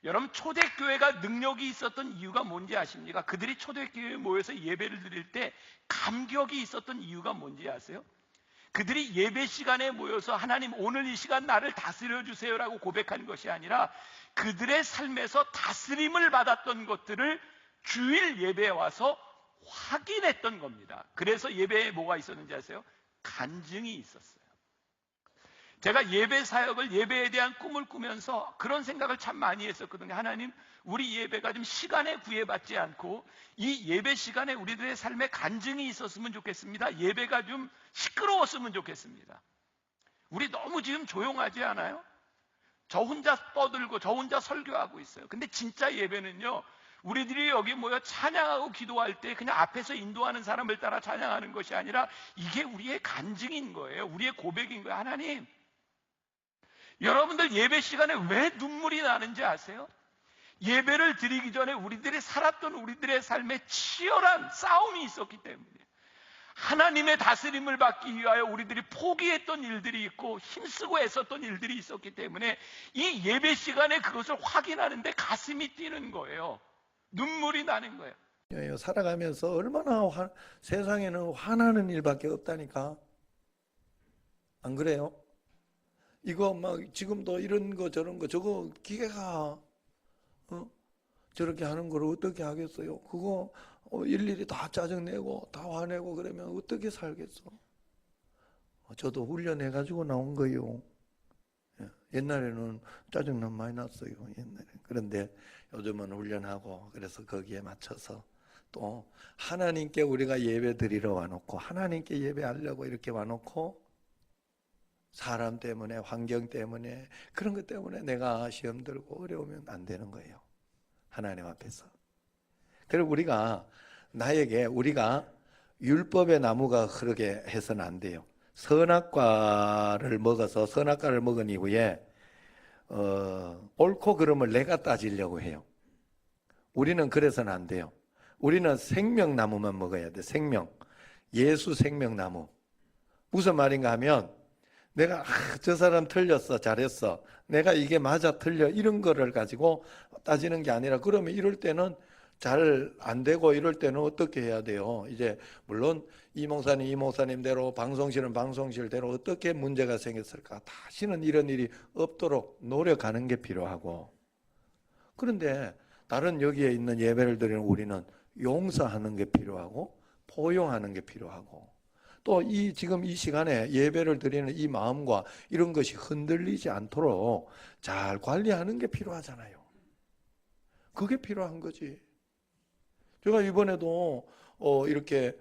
여러분, 초대교회가 능력이 있었던 이유가 뭔지 아십니까? 그들이 초대교회에 모여서 예배를 드릴 때 감격이 있었던 이유가 뭔지 아세요? 그들이 예배 시간에 모여서 하나님 오늘 이 시간 나를 다스려 주세요라고 고백한 것이 아니라 그들의 삶에서 다스림을 받았던 것들을 주일 예배에 와서 확인했던 겁니다. 그래서 예배에 뭐가 있었는지 아세요? 간증이 있었어요. 제가 예배 사역을, 예배에 대한 꿈을 꾸면서 그런 생각을 참 많이 했었거든요. 하나님, 우리 예배가 좀 시간에 구애받지 않고 이 예배 시간에 우리들의 삶에 간증이 있었으면 좋겠습니다. 예배가 좀 시끄러웠으면 좋겠습니다. 우리 너무 지금 조용하지 않아요? 저 혼자 떠들고 저 혼자 설교하고 있어요. 근데 진짜 예배는요, 우리들이 여기 모여 찬양하고 기도할 때 그냥 앞에서 인도하는 사람을 따라 찬양하는 것이 아니라 이게 우리의 간증인 거예요. 우리의 고백인 거예요. 하나님, 여러분들 예배 시간에 왜 눈물이 나는지 아세요? 예배를 드리기 전에 우리들이 살았던 우리들의 삶에 치열한 싸움이 있었기 때문에, 하나님의 다스림을 받기 위하여 우리들이 포기했던 일들이 있고 힘쓰고 애썼던 일들이 있었기 때문에 이 예배 시간에 그것을 확인하는데 가슴이 뛰는 거예요. 눈물이 나는 거예요. 살아가면서 얼마나 세상에는 화나는 일밖에 없다니까. 안 그래요? 이거 막 지금도 이런 거 저런 거 저거 기계가 저렇게 하는 걸 어떻게 하겠어요? 그거 일일이 다 짜증내고 다 화내고 그러면 어떻게 살겠어? 저도 훈련해가지고 나온 거예요. 옛날에는 짜증난 많이 났어요. 옛날에. 그런데 요즘은 훈련하고 그래서 거기에 맞춰서 또 하나님께 우리가 예배 드리러 와놓고 하나님께 예배하려고 이렇게 와놓고 사람 때문에 환경 때문에 그런 것 때문에 내가 시험 들고 어려우면 안 되는 거예요. 하나님 앞에서. 그리고 우리가 율법의 나무가 흐르게 해서는 안 돼요. 선악과를 먹은 이후에 옳고 그름을 내가 따지려고 해요. 우리는 그래서는 안 돼요. 우리는 생명나무만 먹어야 돼. 예수 생명나무. 무슨 말인가 하면 내가 저 사람 틀렸어, 잘했어, 내가 이게 맞아 틀려 이런 거를 가지고 따지는 게 아니라, 그러면 이럴 때는 잘 안 되고 이럴 때는 어떻게 해야 돼요? 이제 물론 이 목사님대로 방송실은 방송실대로 어떻게 문제가 생겼을까, 다시는 이런 일이 없도록 노력하는 게 필요하고, 그런데 다른 여기에 있는 예배를 드리는 우리는 용서하는 게 필요하고 포용하는 게 필요하고, 또 지금 이 시간에 예배를 드리는 이 마음과 이런 것이 흔들리지 않도록 잘 관리하는 게 필요하잖아요. 그게 필요한 거지. 제가 이번에도 이렇게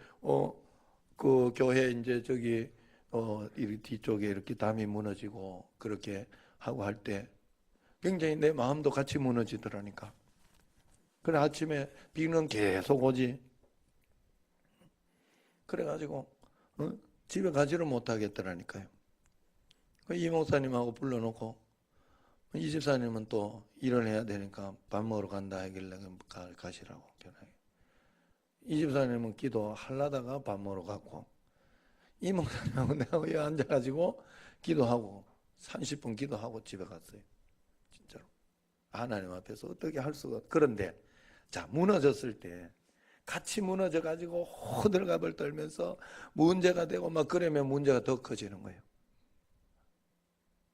그 교회 이제 저기 이 뒤쪽에 이렇게 담이 무너지고 그렇게 하고 할 때 굉장히 내 마음도 같이 무너지더라니까. 그래 아침에 비는 계속 오지. 그래가지고 집에 가지를 못하겠더라니까요. 이 목사님하고 불러놓고 이 집사님은 또 일을 해야 되니까 밥 먹으러 간다 하길래 가시라고. 이 집사님은 기도하려다가 밥 먹으러 갔고, 이 목사님하고 내가 여기 앉아가지고 기도하고 30분 기도하고 집에 갔어요. 진짜로. 하나님 앞에서 어떻게 할 수가. 그런데 자, 무너졌을 때 같이 무너져가지고 호들갑을 떨면서 문제가 되고 막 그러면 문제가 더 커지는 거예요.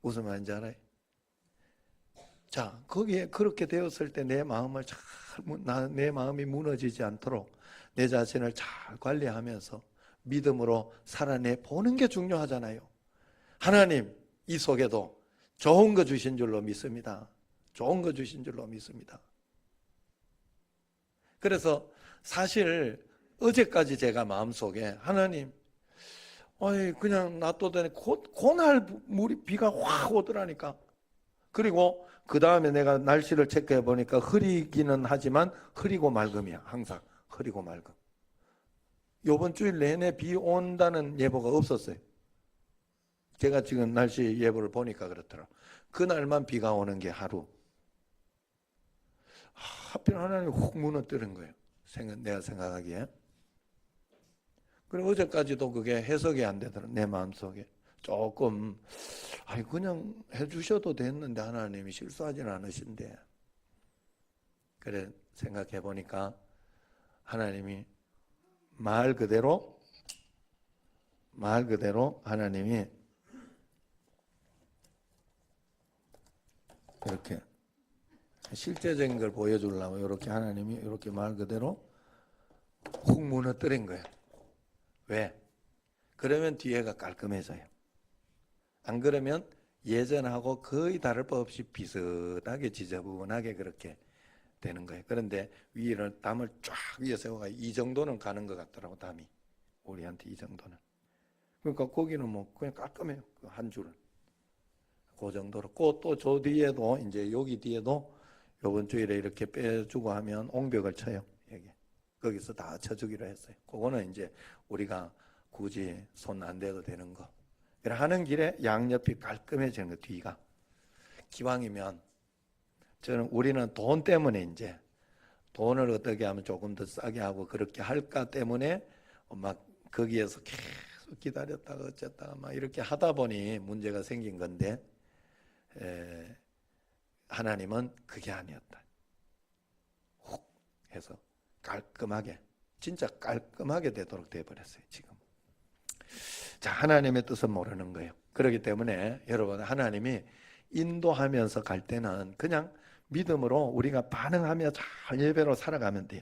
무슨 말인지 알아요? 자, 거기에 그렇게 되었을 때 내 마음이 무너지지 않도록 내 자신을 잘 관리하면서 믿음으로 살아내 보는 게 중요하잖아요. 하나님 이 속에도 좋은 거 주신 줄로 믿습니다. 좋은 거 주신 줄로 믿습니다. 그래서 사실 어제까지 제가 마음속에 하나님 그냥 놔둬더니 곧날 비가 확 오더라니까. 그리고 그 다음에 내가 날씨를 체크해 보니까 흐리기는 하지만 흐리고 맑음이야. 항상 흐리고 맑음. 요번 주일 내내 비 온다는 예보가 없었어요. 제가 지금 날씨 예보를 보니까 그렇더라고요. 그날만 비가 오는 게 하루. 하필 하나님이 훅 무너뜨린 거예요. 내가 생각하기에. 그리고 어제까지도 그게 해석이 안 되더라고요. 내 마음속에. 조금 그냥 해주셔도 됐는데 하나님이 실수하지는 않으신데 그래 생각해 보니까 하나님이 말 그대로 하나님이 이렇게 실제적인 걸 보여주려고 이렇게 하나님이 이렇게 말 그대로 훅 무너뜨린 거예요. 왜? 그러면 뒤에가 깔끔해져요. 안 그러면 예전하고 거의 다를 바 없이 비슷하게 지저분하게 그렇게 되는 거예요. 그런데 위를 담을 쫙 위에 세워가 이 정도는 가는 것 같더라고, 담이. 우리한테 이 정도는. 그러니까 거기는 뭐 그냥 깔끔해요. 한 줄은. 그 정도로. 또 저 뒤에도 이제 여기 뒤에도 요번 주일에 이렇게 빼주고 하면 옹벽을 쳐요. 여기. 거기서 다 쳐주기로 했어요. 그거는 이제 우리가 굳이 손 안 대도 되는 거. 하는 길에 양옆이 깔끔해지는 거, 뒤가. 기왕이면 우리는 돈 때문에 이제 돈을 어떻게 하면 조금 더 싸게 하고 그렇게 할까 때문에 막 거기에서 계속 기다렸다가 어쨌다가 막 이렇게 하다 보니 문제가 생긴 건데 하나님은 그게 아니었다. 훅 해서 깔끔하게 진짜 깔끔하게 되도록 되어버렸어요. 지금. 자, 하나님의 뜻은 모르는 거예요. 그렇기 때문에 여러분 하나님이 인도하면서 갈 때는 그냥 믿음으로 우리가 반응하며 잘 예배로 살아가면 돼요.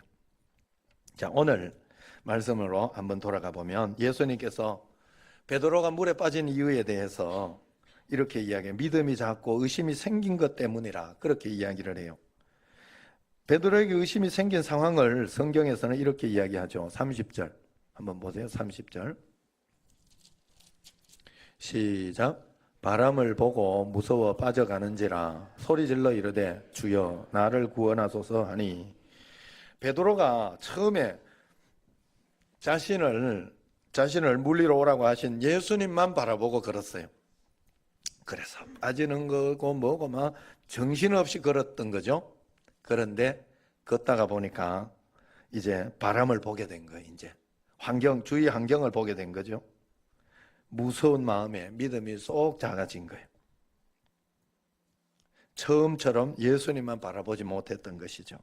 자, 오늘 말씀으로 한번 돌아가 보면 예수님께서 베드로가 물에 빠진 이유에 대해서 이렇게 이야기해요. 믿음이 작고 의심이 생긴 것 때문이라 그렇게 이야기를 해요. 베드로에게 의심이 생긴 상황을 성경에서는 이렇게 이야기하죠. 30절 한번 보세요. 30절 시작. 바람을 보고 무서워 빠져가는지라 소리질러 이르되 주여 나를 구원하소서 하니 베드로가 처음에 자신을 물리러 오라고 하신 예수님만 바라보고 걸었어요. 그래서 빠지는 거고 뭐고 막 정신없이 걸었던 거죠. 그런데 걷다가 보니까 이제 바람을 보게 된 거예요. 이제 주위 환경을 보게 된 거죠. 무서운 마음에 믿음이 쏙 작아진 거예요. 처음처럼 예수님만 바라보지 못했던 것이죠.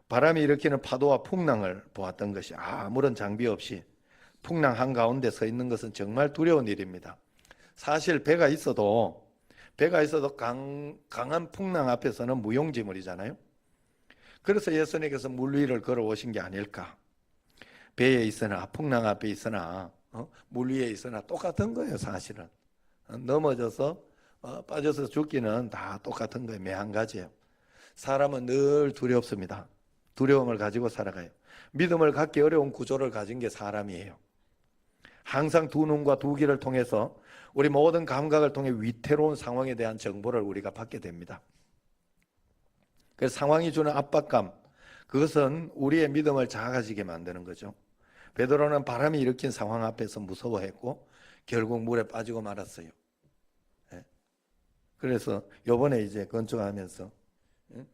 바람이 일으키는 파도와 풍랑을 보았던 것이 아무런 장비 없이 풍랑 한가운데 서 있는 것은 정말 두려운 일입니다. 사실 배가 있어도 강한 풍랑 앞에서는 무용지물이잖아요. 그래서 예수님께서 물 위를 걸어오신 게 아닐까. 배에 있으나 풍랑 앞에 있으나 물 위에 있으나 똑같은 거예요. 사실은 넘어져서 빠져서 죽기는 다 똑같은 거예요. 매한 가지예요. 사람은 늘 두렵습니다. 두려움을 가지고 살아가요. 믿음을 갖기 어려운 구조를 가진 게 사람이에요. 항상 두 눈과 두 귀를 통해서 우리 모든 감각을 통해 위태로운 상황에 대한 정보를 우리가 받게 됩니다. 그 상황이 주는 압박감, 그것은 우리의 믿음을 작아지게 만드는 거죠. 베드로는 바람이 일으킨 상황 앞에서 무서워했고 결국 물에 빠지고 말았어요. 그래서 요번에 이제 건축하면서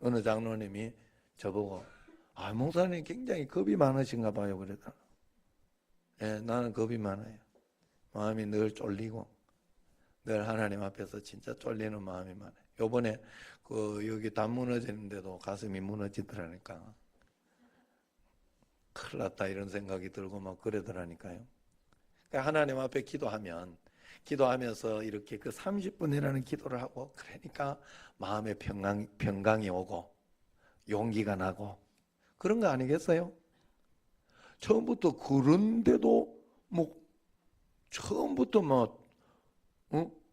어느 장로님이 저보고 목사님 굉장히 겁이 많으신가 봐요. 그러더라. 나는 겁이 많아요. 마음이 늘 쫄리고 늘 하나님 앞에서 진짜 쫄리는 마음이 많아요. 요번에 여기 담 무너지는데도 가슴이 무너지더라니까. 큰일 났다 이런 생각이 들고 막 그러더라니까요. 그러니까 하나님 앞에 기도하면서 이렇게 그 30분이라는 기도를 하고 그러니까 마음의 평강이 오고 용기가 나고 그런 거 아니겠어요? 처음부터 그런데도 처음부터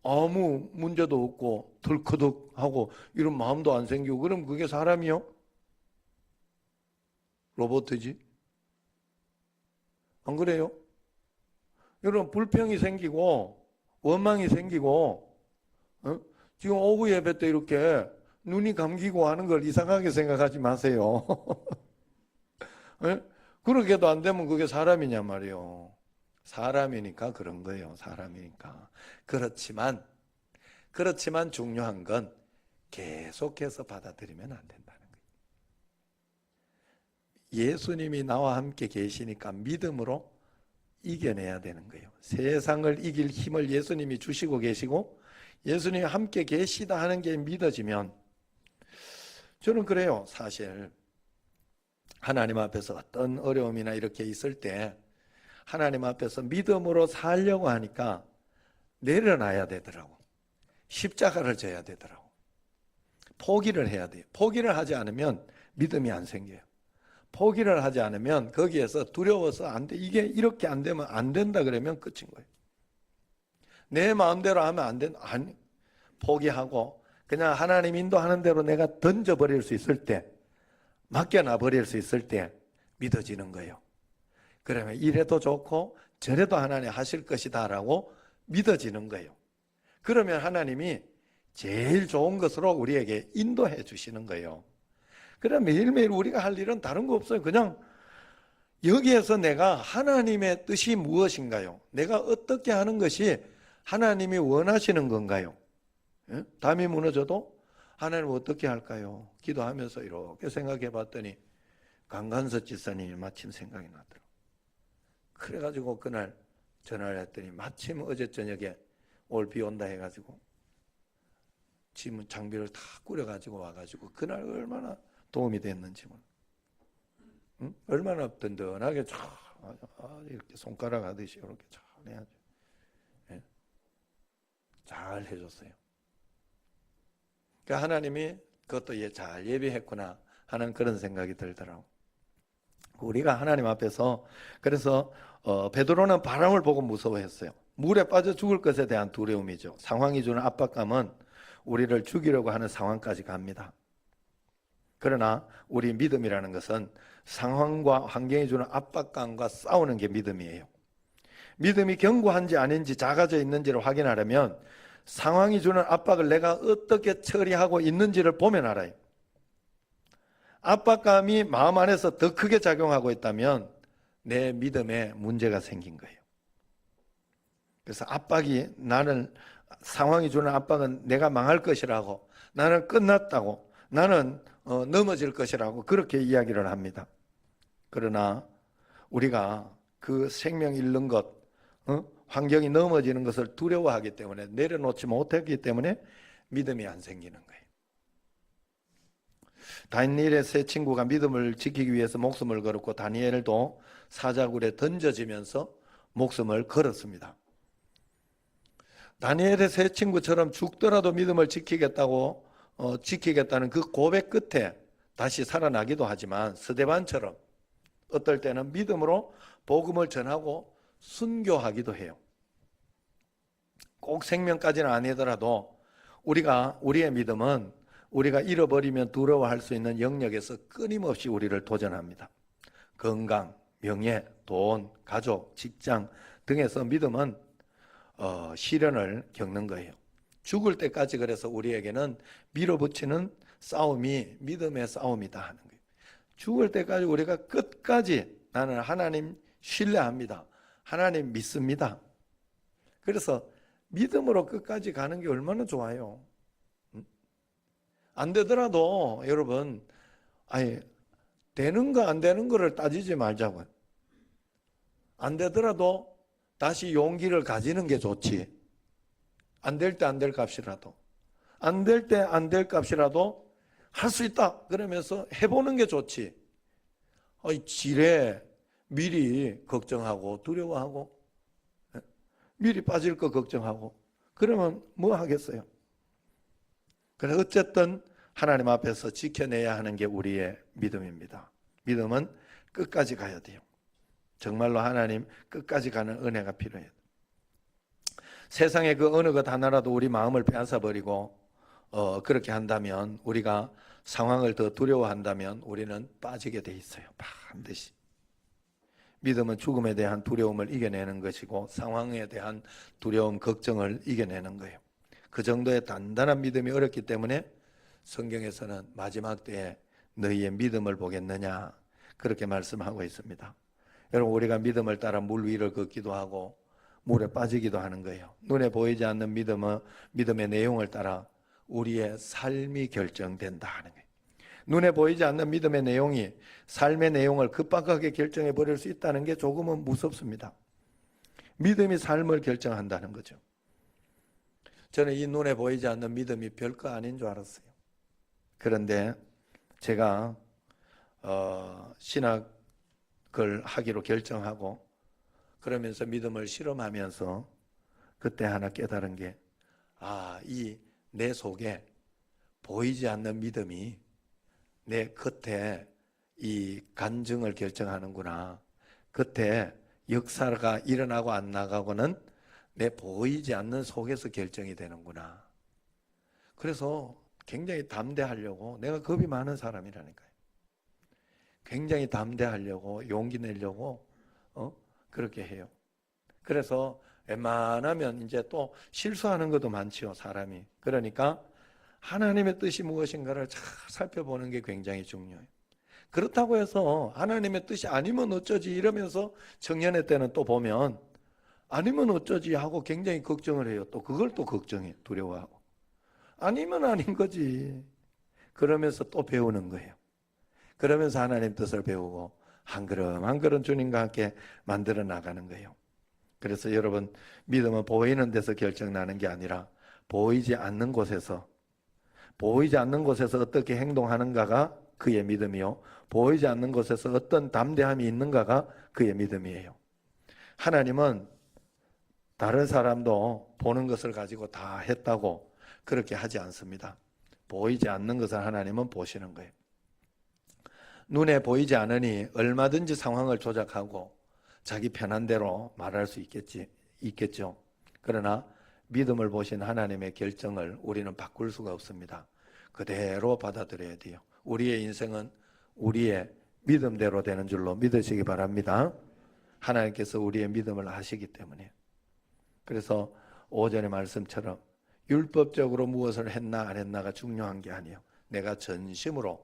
아무 문제도 없고 덜커덕하고 이런 마음도 안 생기고 그럼 그게 사람이요? 로봇이지? 안 그래요? 여러분 불평이 생기고 원망이 생기고 지금 오후 예배 때 이렇게 눈이 감기고 하는 걸 이상하게 생각하지 마세요. 그렇게도 안 되면 그게 사람이냐 말이에요. 사람이니까 그런 거예요. 사람이니까. 그렇지만 중요한 건 계속해서 받아들이면 안 된다는 거예요. 예수님이 나와 함께 계시니까 믿음으로 이겨내야 되는 거예요. 세상을 이길 힘을 예수님이 주시고 계시고 예수님이 함께 계시다 하는 게 믿어지면 저는 그래요. 사실 하나님 앞에서 어떤 어려움이나 이렇게 있을 때 하나님 앞에서 믿음으로 살려고 하니까 내려놔야 되더라고. 십자가를 져야 되더라고. 포기를 해야 돼요. 포기를 하지 않으면 믿음이 안 생겨요. 포기를 하지 않으면 거기에서 두려워서 안 돼. 이게 이렇게 안 되면 안 된다 그러면 끝인 거예요. 내 마음대로 하면 안 된다. 아니, 포기하고 그냥 하나님 인도하는 대로 내가 던져버릴 수 있을 때, 맡겨놔 버릴 수 있을 때 믿어지는 거예요. 그러면 이래도 좋고 저래도 하나님 하실 것이다 라고 믿어지는 거예요. 그러면 하나님이 제일 좋은 것으로 우리에게 인도해 주시는 거예요. 그럼 매일매일 우리가 할 일은 다른 거 없어요. 그냥 여기에서 내가 하나님의 뜻이 무엇인가요? 내가 어떻게 하는 것이 하나님이 원하시는 건가요? 예? 담이 무너져도 하나님 어떻게 할까요? 기도하면서 이렇게 생각해 봤더니 강간서 집사님이 마침 생각이 나더라고요. 그래가지고 그날 전화를 했더니 마침 어제 저녁에 올 비 온다 해가지고 짐 장비를 다 꾸려가지고 와가지고 그날 얼마나 도움이 됐는지 몰라. 응? 얼마나 든든하게 이렇게 손가락 하듯이 이렇게 잘 해야죠. 예? 잘 해줬어요. 그러니까 하나님이 그것도 잘 예비했구나 하는 그런 생각이 들더라고. 우리가 하나님 앞에서 그래서 베드로는 바람을 보고 무서워했어요. 물에 빠져 죽을 것에 대한 두려움이죠. 상황이 주는 압박감은 우리를 죽이려고 하는 상황까지 갑니다. 그러나 우리 믿음이라는 것은 상황과 환경이 주는 압박감과 싸우는 게 믿음이에요. 믿음이 견고한지 아닌지 작아져 있는지를 확인하려면 상황이 주는 압박을 내가 어떻게 처리하고 있는지를 보면 알아요. 압박감이 마음 안에서 더 크게 작용하고 있다면 내 믿음에 문제가 생긴 거예요. 그래서 나는 상황이 주는 압박은 내가 망할 것이라고, 나는 끝났다고, 나는 넘어질 것이라고 그렇게 이야기를 합니다. 그러나 우리가 그 생명 잃는 것, 환경이 넘어지는 것을 두려워하기 때문에, 내려놓지 못했기 때문에 믿음이 안 생기는 거예요. 다니엘의 세 친구가 믿음을 지키기 위해서 목숨을 걸었고 다니엘도 사자굴에 던져지면서 목숨을 걸었습니다. 다니엘의 세 친구처럼 죽더라도 믿음을 지키겠다는 그 고백 끝에 다시 살아나기도 하지만 스데반처럼 어떨 때는 믿음으로 복음을 전하고 순교하기도 해요. 꼭 생명까지는 아니더라도 우리의 믿음은 우리가 잃어버리면 두려워할 수 있는 영역에서 끊임없이 우리를 도전합니다. 건강, 명예, 돈, 가족, 직장 등에서 믿음은 시련을 겪는 거예요. 죽을 때까지 그래서 우리에게는 밀어붙이는 싸움이 믿음의 싸움이다 하는 거예요. 죽을 때까지 우리가 끝까지 나는 하나님 신뢰합니다. 하나님 믿습니다. 그래서 믿음으로 끝까지 가는 게 얼마나 좋아요. 안 되더라도 여러분, 되는 거 안 되는 거를 따지지 말자고요. 안 되더라도 다시 용기를 가지는 게 좋지. 안 될 때 안 될 값이라도, 안 될 때 안 될 값이라도 할 수 있다 그러면서 해보는 게 좋지. 지레 미리 걱정하고 두려워하고 미리 빠질 거 걱정하고 그러면 뭐 하겠어요. 그래서 어쨌든 하나님 앞에서 지켜내야 하는 게 우리의 믿음입니다. 믿음은 끝까지 가야 돼요. 정말로 하나님 끝까지 가는 은혜가 필요해요. 세상의 그 어느 것 하나라도 우리 마음을 빼앗아버리고 그렇게 한다면, 우리가 상황을 더 두려워한다면 우리는 빠지게 돼 있어요. 반드시. 믿음은 죽음에 대한 두려움을 이겨내는 것이고 상황에 대한 두려움, 걱정을 이겨내는 거예요. 그 정도의 단단한 믿음이 어렵기 때문에 성경에서는 마지막 때에 너희의 믿음을 보겠느냐 그렇게 말씀하고 있습니다. 여러분, 우리가 믿음을 따라 물 위를 걷기도 하고 물에 빠지기도 하는 거예요. 눈에 보이지 않는 믿음의 내용을 따라 우리의 삶이 결정된다 하는 거예요. 눈에 보이지 않는 믿음의 내용이 삶의 내용을 급박하게 결정해 버릴 수 있다는 게 조금은 무섭습니다. 믿음이 삶을 결정한다는 거죠. 저는 이 눈에 보이지 않는 믿음이 별거 아닌 줄 알았어요. 그런데 제가 신학을 하기로 결정하고 그러면서 믿음을 실험하면서 그때 하나 깨달은 게 이 내 속에 보이지 않는 믿음이 내 겉에 이 간증을 결정하는구나. 겉에 역사가 일어나고 안 나가고는 내 보이지 않는 속에서 결정이 되는구나. 그래서 굉장히 담대하려고, 내가 겁이 많은 사람이라니까요. 굉장히 담대하려고 용기 내려고 그렇게 해요. 그래서 웬만하면 이제 또 실수하는 것도 많지요, 사람이. 그러니까 하나님의 뜻이 무엇인가를 잘 살펴보는 게 굉장히 중요해요. 그렇다고 해서 하나님의 뜻이 아니면 어쩌지 이러면서 청년의 때는 또 보면 아니면 어쩌지 하고 굉장히 걱정을 해요. 또 그걸 또 걱정해, 두려워하고. 아니면 아닌 거지. 그러면서 또 배우는 거예요. 그러면서 하나님 뜻을 배우고 한 걸음 한 걸음 주님과 함께 만들어 나가는 거예요. 그래서 여러분, 믿음은 보이는 데서 결정나는 게 아니라 보이지 않는 곳에서 어떻게 행동하는가가 그의 믿음이요, 보이지 않는 곳에서 어떤 담대함이 있는가가 그의 믿음이에요. 하나님은 다른 사람도 보는 것을 가지고 다 했다고 그렇게 하지 않습니다. 보이지 않는 것을 하나님은 보시는 거예요. 눈에 보이지 않으니 얼마든지 상황을 조작하고 자기 편한 대로 말할 수 있겠죠. 그러나 믿음을 보신 하나님의 결정을 우리는 바꿀 수가 없습니다. 그대로 받아들여야 돼요. 우리의 인생은 우리의 믿음대로 되는 줄로 믿으시기 바랍니다. 하나님께서 우리의 믿음을 아시기 때문에. 그래서 오전의 말씀처럼 율법적으로 무엇을 했나 안 했나가 중요한 게 아니에요. 내가 전심으로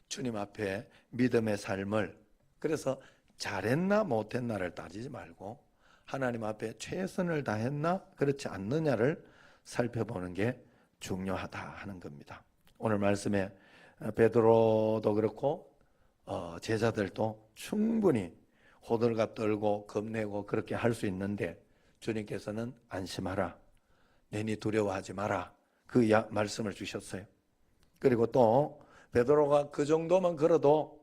주님 앞에 믿음의 삶을, 그래서 잘했나 못했나를 따지지 말고 하나님 앞에 최선을 다했나 그렇지 않느냐를 살펴보는 게 중요하다 하는 겁니다. 오늘 말씀에 베드로도 그렇고 제자들도 충분히 호들갑 떨고 겁내고 그렇게 할 수 있는데 주님께서는 안심하라, 내니 두려워하지 마라, 그 말씀을 주셨어요. 그리고 또 베드로가 그 정도만 걸어도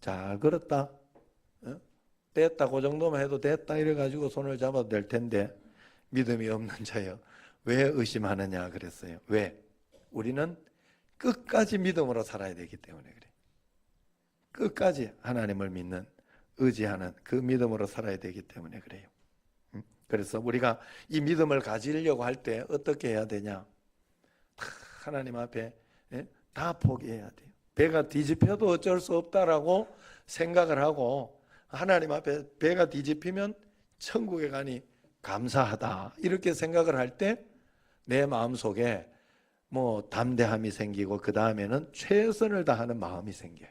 잘 걸었다, 됐다, 그 정도만 해도 됐다 이래가지고 손을 잡아도 될 텐데 믿음이 없는 자여 왜 의심하느냐 그랬어요. 왜? 우리는 끝까지 믿음으로 살아야 되기 때문에 그래. 끝까지 하나님을 믿는, 의지하는 그 믿음으로 살아야 되기 때문에 그래요. 그래서 우리가 이 믿음을 가지려고 할 때 어떻게 해야 되냐? 다 하나님 앞에 다 포기해야 돼요. 배가 뒤집혀도 어쩔 수 없다라고 생각을 하고 하나님 앞에 배가 뒤집히면 천국에 가니 감사하다 이렇게 생각을 할 때 내 마음속에 뭐 담대함이 생기고 그 다음에는 최선을 다하는 마음이 생겨요.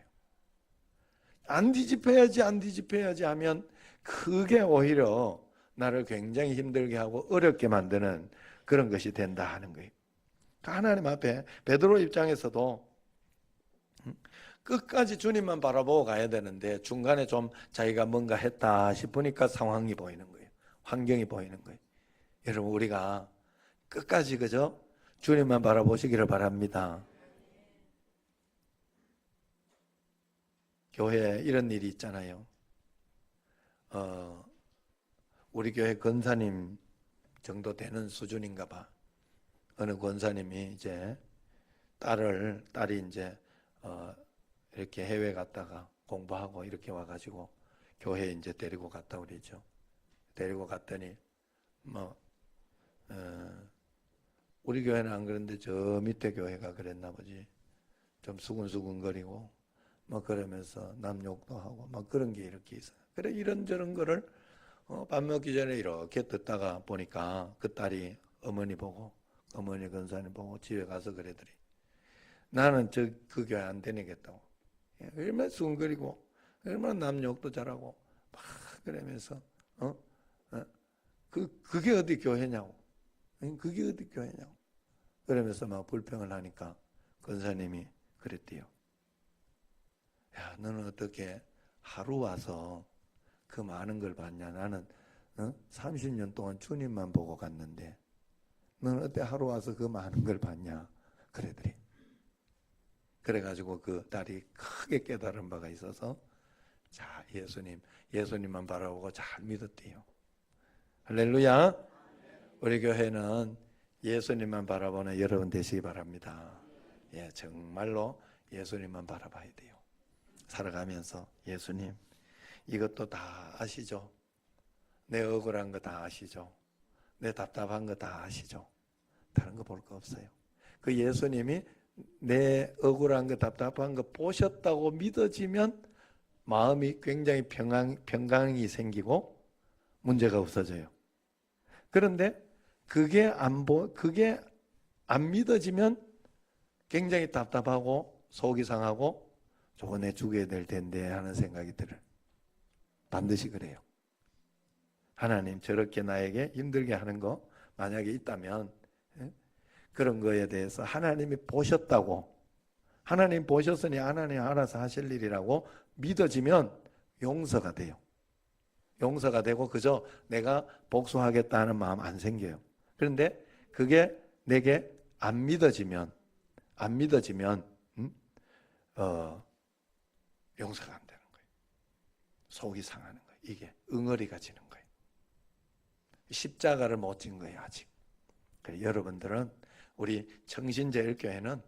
안 뒤집혀야지 하면 그게 오히려 나를 굉장히 힘들게 하고 어렵게 만드는 그런 것이 된다 하는 거예요. 하나님 앞에 베드로 입장에서도 끝까지 주님만 바라보고 가야 되는데 중간에 좀 자기가 뭔가 했다 싶으니까 상황이 보이는 거예요. 환경이 보이는 거예요. 여러분, 우리가 끝까지 그저 주님만 바라보시기를 바랍니다. 교회에 이런 일이 있잖아요. 우리 교회 권사님 정도 되는 수준인가 봐. 어느 권사님이 이제 딸이 이제 이렇게 해외 갔다가 공부하고 이렇게 와가지고 교회에 이제 데리고 갔다 그러죠. 데리고 갔더니 우리 교회는 안 그런데 저 밑에 교회가 그랬나 보지. 좀 수근수근거리고 그러면서 남 욕도 하고 그런 게 이렇게 있어요. 그래 이런저런 거를 밥 먹기 전에 이렇게 듣다가 보니까 그 딸이 어머니 권사님 보고 집에 가서 그래더니 나는 그 교회 안 다니겠다고. 얼마나 수근거리고 얼마나 남 욕도 잘하고 막 그러면서 그게 어디 교회냐고. 그게 어디 교회냐고. 그러면서 막 불평을 하니까 권사님이 그랬대요. 야, 너는 어떻게 하루 와서 그 많은 걸 봤냐? 나는 30년 동안 주님만 보고 갔는데 너는 어때 하루 와서 그 많은 걸 봤냐? 그래더니 그래가지고 그 딸이 크게 깨달은 바가 있어서 자, 예수님만 바라보고 잘 믿었대요. 할렐루야. 우리 교회는 예수님만 바라보는 여러분 되시기 바랍니다. 예, 정말로 예수님만 바라봐야 돼요. 살아가면서 예수님, 이것도 다 아시죠? 내 억울한 거 다 아시죠? 내 답답한 거 다 아시죠? 다른 거 볼 거 없어요. 그 예수님이 내 억울한 거 답답한 거 보셨다고 믿어지면 마음이 굉장히 평강이 생기고 문제가 없어져요. 그런데 그게 안 믿어지면 굉장히 답답하고 속이 상하고 저거 내 죽여야 될 텐데 하는 생각이 들어요. 반드시 그래요. 하나님 저렇게 나에게 힘들게 하는 거 만약에 있다면 그런 거에 대해서 하나님이 보셨다고, 하나님 보셨으니 하나님 알아서 하실 일이라고 믿어지면 용서가 돼요. 용서가 되고 그저 내가 복수하겠다는 마음 안 생겨요. 그런데 그게 내게 안 믿어지면 용서가 안 되는 거예요. 속이 상하는 거예요. 이게 응어리가 지는 거예요. 십자가를 못 진 거예요, 아직. 여러분들은 우리 청신제일교회는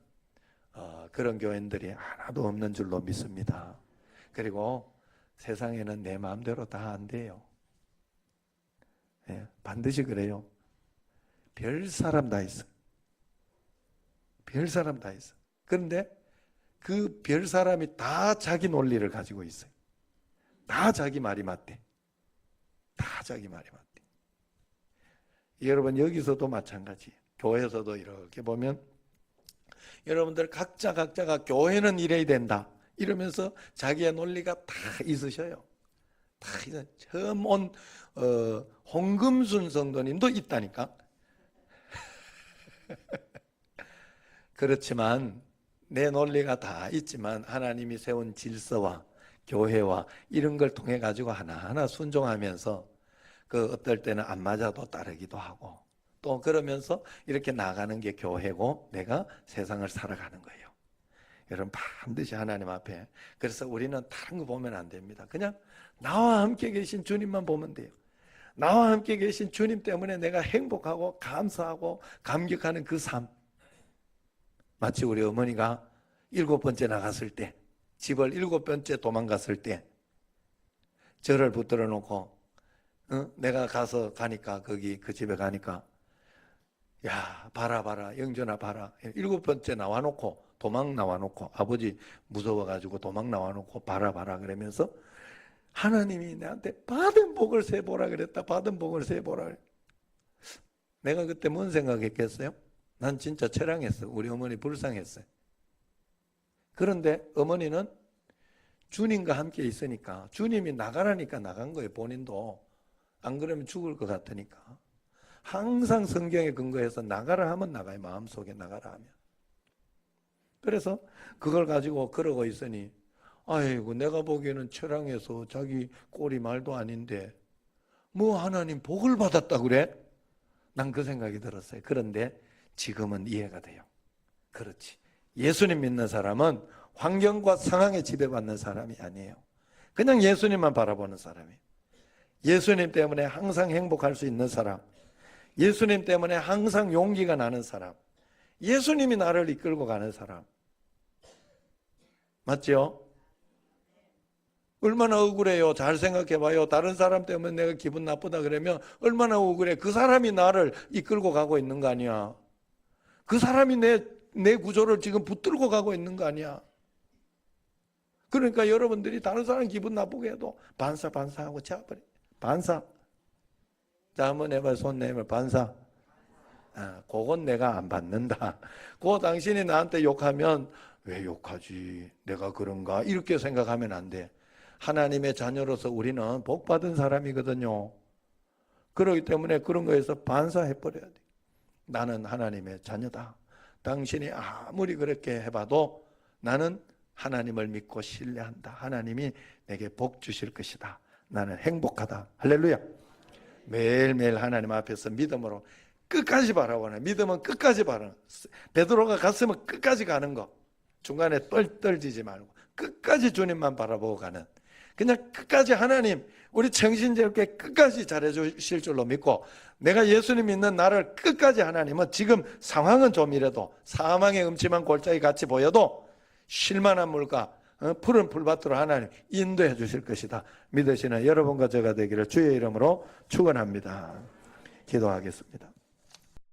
그런 교인들이 하나도 없는 줄로 믿습니다. 그리고 세상에는 내 마음대로 다 안 돼요. 예, 반드시 그래요. 별 사람 다 있어. 별 사람 다 있어. 그런데 그 별 사람이 다 자기 논리를 가지고 있어요. 다 자기 말이 맞대. 다 자기 말이 맞대. 여러분 여기서도 마찬가지예요. 교회에서도 이렇게 보면 여러분들 각자가 교회는 이래야 된다 이러면서 자기의 논리가 다 있으셔요. 다 처음 온 홍금순 성도님도 있다니까. 그렇지만 내 논리가 다 있지만 하나님이 세운 질서와 교회와 이런 걸 통해 가지고 하나하나 순종하면서 그 어떨 때는 안 맞아도 따르기도 하고 또 그러면서 이렇게 나가는 게 교회고 내가 세상을 살아가는 거예요. 여러분 반드시 하나님 앞에, 그래서 우리는 다른 거 보면 안 됩니다. 그냥 나와 함께 계신 주님만 보면 돼요. 나와 함께 계신 주님 때문에 내가 행복하고 감사하고 감격하는 그 삶. 마치 우리 어머니가 7번째 나갔을 때, 집을 7번째 도망갔을 때 저를 붙들어 놓고 내가 가니까 거기 그 집에 가니까 야 봐라 영전아 봐라 7번째 나와놓고 도망 나와놓고 아버지 무서워가지고 도망 나와놓고 봐라 그러면서 하나님이 내한테 받은 복을 세보라 그랬다. 받은 복을 세보라 그랬다. 내가 그때 뭔 생각했겠어요? 난 진짜 처량했어. 우리 어머니 불쌍했어요. 그런데 어머니는 주님과 함께 있으니까 주님이 나가라니까 나간 거예요. 본인도 안 그러면 죽을 것 같으니까 항상 성경에 근거해서 나가라 하면 나가요. 마음속에 나가라 하면. 그래서 그걸 가지고 그러고 있으니 아이고 내가 보기에는 처량해서 자기 꼴이 말도 아닌데 뭐 하나님 복을 받았다 그래? 난 그 생각이 들었어요. 그런데 지금은 이해가 돼요. 그렇지. 예수님 믿는 사람은 환경과 상황에 지배받는 사람이 아니에요. 그냥 예수님만 바라보는 사람이에요. 예수님 때문에 항상 행복할 수 있는 사람, 예수님 때문에 항상 용기가 나는 사람, 예수님이 나를 이끌고 가는 사람. 맞죠? 얼마나 억울해요. 잘 생각해봐요. 다른 사람 때문에 내가 기분 나쁘다 그러면 얼마나 억울해. 그 사람이 나를 이끌고 가고 있는 거 아니야. 그 사람이 내 구조를 지금 붙들고 가고 있는 거 아니야. 그러니까 여러분들이 다른 사람 기분 나쁘게 해도 반사하고 차버려. 반사. 자, 한번 해봐요. 손 내밀어. 반사. 그건 내가 안 받는다. 그 당신이 나한테 욕하면 왜 욕하지? 내가 그런가? 이렇게 생각하면 안 돼. 하나님의 자녀로서 우리는 복받은 사람이거든요. 그렇기 때문에 그런 거에서 반사해버려야 돼. 나는 하나님의 자녀다. 당신이 아무리 그렇게 해봐도 나는 하나님을 믿고 신뢰한다. 하나님이 내게 복 주실 것이다. 나는 행복하다. 할렐루야. 매일매일 하나님 앞에서 믿음으로 끝까지 바라보는, 믿음은 끝까지 바라는, 베드로가 갔으면 끝까지 가는 거. 중간에 떨지지 말고 끝까지 주님만 바라보고 가는, 그냥 끝까지 하나님 우리诚心스럽게 끝까지 잘해주실 줄로 믿고, 내가 예수님 믿는 나를 끝까지 하나님은 지금 상황은 좀이라도 사망의 음침한 골짜기 같이 보여도 쉴만한 물과 푸른 풀밭으로 하나님 인도해 주실 것이다 믿으시는 여러분과 제가 되기를 주의 이름으로 축원합니다. 기도하겠습니다.